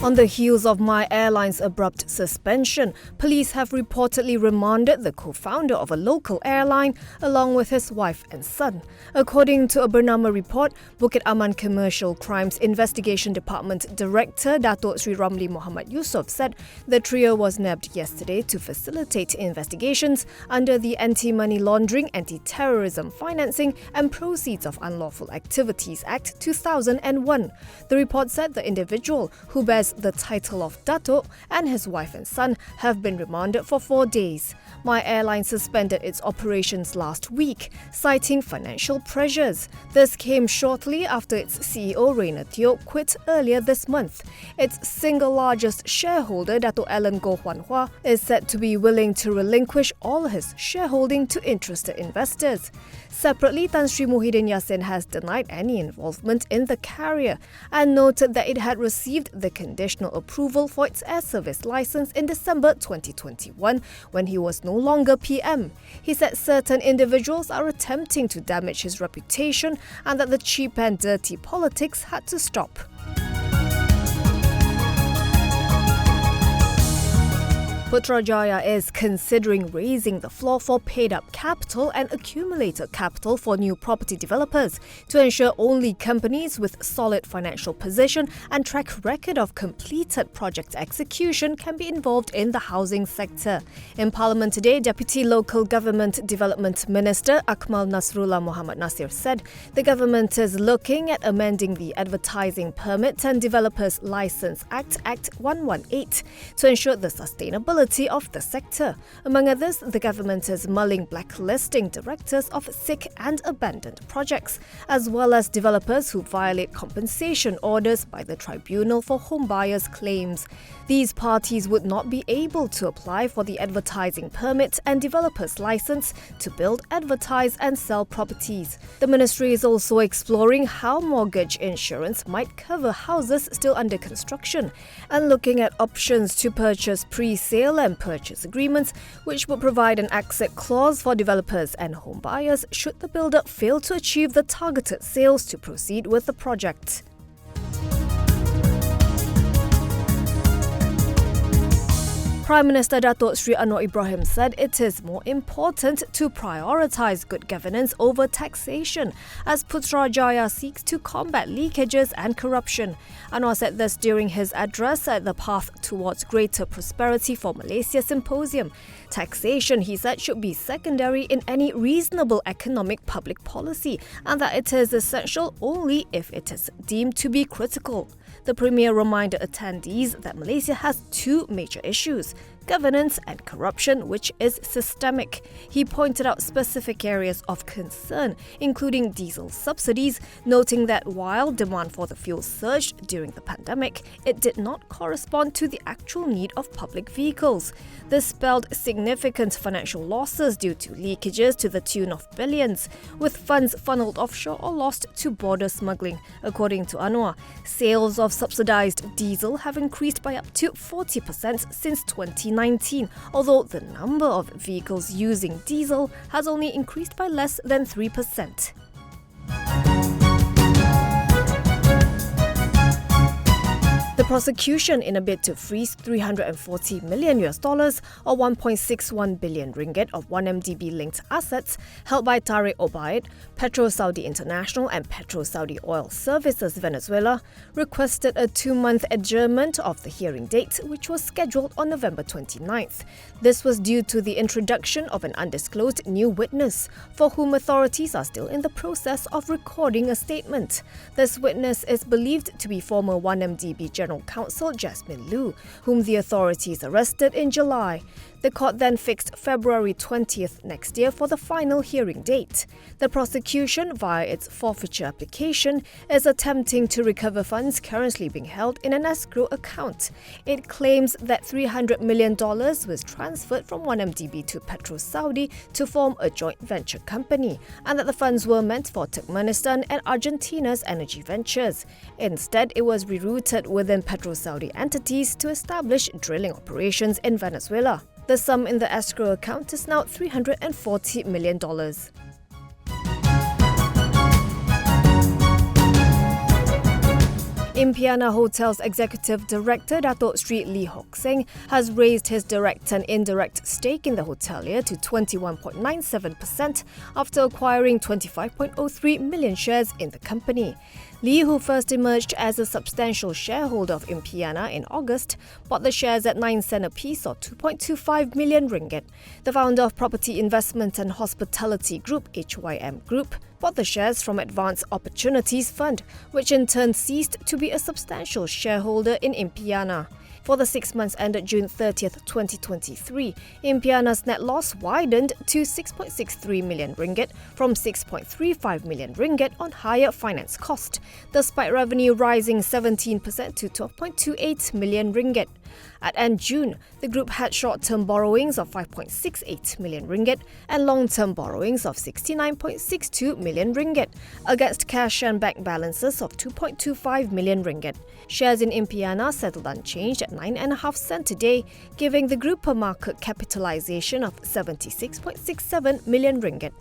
On the heels of My Airline's abrupt suspension, police have reportedly remanded the co-founder of a local airline along with his wife and son. According to a Bernama report, Bukit Aman Commercial Crimes Investigation Department Director Datuk Sri Ramli Muhammad Yusof said the trio was nabbed yesterday to facilitate investigations under the Anti-Money Laundering, Anti-Terrorism Financing and Proceeds of Unlawful Activities Act 2001. The report said the individual, who bears the title of Datuk, and his wife and son have been remanded for 4 days. My Airline suspended its operations last week, citing financial pressures. This came shortly after its CEO Rainer Teo quit earlier this month. Its single largest shareholder, Datuk Alan Goh Hwan Hua, is said to be willing to relinquish all his shareholding to interested investors. Separately, Tan Sri Muhyiddin Yassin has denied any involvement in the carrier and noted that it had received the conditional approval for its air service license in December 2021 when he was no longer PM. He said certain individuals are attempting to damage his reputation and that the cheap and dirty politics had to stop. Putrajaya is considering raising the floor for paid-up capital and accumulated capital for new property developers to ensure only companies with solid financial position and track record of completed project execution can be involved in the housing sector. In Parliament today, Deputy Local Government Development Minister Akmal Nasrullah Muhammad Nasir said the government is looking at amending the Advertising Permit and Developers Licence Act 118 to ensure the sustainability of the sector. Among others, the government is mulling blacklisting directors of sick and abandoned projects, as well as developers who violate compensation orders by the Tribunal for Home Buyers' Claims. These parties would not be able to apply for the advertising permit and developer's license to build, advertise and sell properties. The ministry is also exploring how mortgage insurance might cover houses still under construction and looking at options to purchase pre-sale and purchase agreements, which would provide an exit clause for developers and home buyers should the builder fail to achieve the targeted sales to proceed with the project. Prime Minister Datuk Sri Anwar Ibrahim said it is more important to prioritise good governance over taxation as Putrajaya seeks to combat leakages and corruption. Anwar said this during his address at the Path Towards Greater Prosperity for Malaysia Symposium. Taxation, he said, should be secondary in any reasonable economic public policy and that it is essential only if it is deemed to be critical. The Premier reminded attendees that Malaysia has two major issues: governance and corruption, which is systemic. He pointed out specific areas of concern, including diesel subsidies, noting that while demand for the fuel surged during the pandemic, it did not correspond to the actual need of public vehicles. This spelled significant financial losses due to leakages to the tune of billions, with funds funneled offshore or lost to border smuggling. According to Anwar, sales of subsidised diesel have increased by up to 40% since 2019, although the number of vehicles using diesel has only increased by less than 3%. The prosecution, in a bid to freeze $340 million or 1.61 billion ringgit of 1MDB-linked assets held by Tareq Obaid, PetroSaudi International and PetroSaudi Oil Services Venezuela, requested a 2-month adjournment of the hearing date, which was scheduled on November 29th. This was due to the introduction of an undisclosed new witness, for whom authorities are still in the process of recording a statement. This witness is believed to be former 1MDB General Counsel Jasmine Liu, whom the authorities arrested in July. The court then fixed February 20th next year for the final hearing date. The prosecution, via its forfeiture application, is attempting to recover funds currently being held in an escrow account. It claims that $300 million was transferred from 1MDB to PetroSaudi to form a joint venture company, and that the funds were meant for Turkmenistan and Argentina's energy ventures. Instead, it was rerouted within PetroSaudi entities to establish drilling operations in Venezuela. The sum in the escrow account is now $340 million. Impiana Hotel's Executive Director Dato Sri Lee Hock Seng has raised his direct and indirect stake in the hotelier to 21.97% after acquiring 25.03 million shares in the company. Lee, who first emerged as a substantial shareholder of Impiana in August, bought the shares at 9 cents a piece or 2.25 million ringgit. The founder of Property Investment and Hospitality Group, HYM Group, bought the shares from Advanced Opportunities Fund, which in turn ceased to be a substantial shareholder in Impiana. For the 6 months ended June 30th, 2023, Impiana's net loss widened to 6.63 million ringgit from 6.35 million ringgit on higher finance cost, despite revenue rising 17% to 12.28 million ringgit. At end June, the group had short-term borrowings of 5.68 million ringgit and long-term borrowings of 69.62 million ringgit, against cash and bank balances of 2.25 million ringgit. Shares in Impiana settled unchanged at 9.5 cents today, giving the group a market capitalization of 76.67 million ringgit.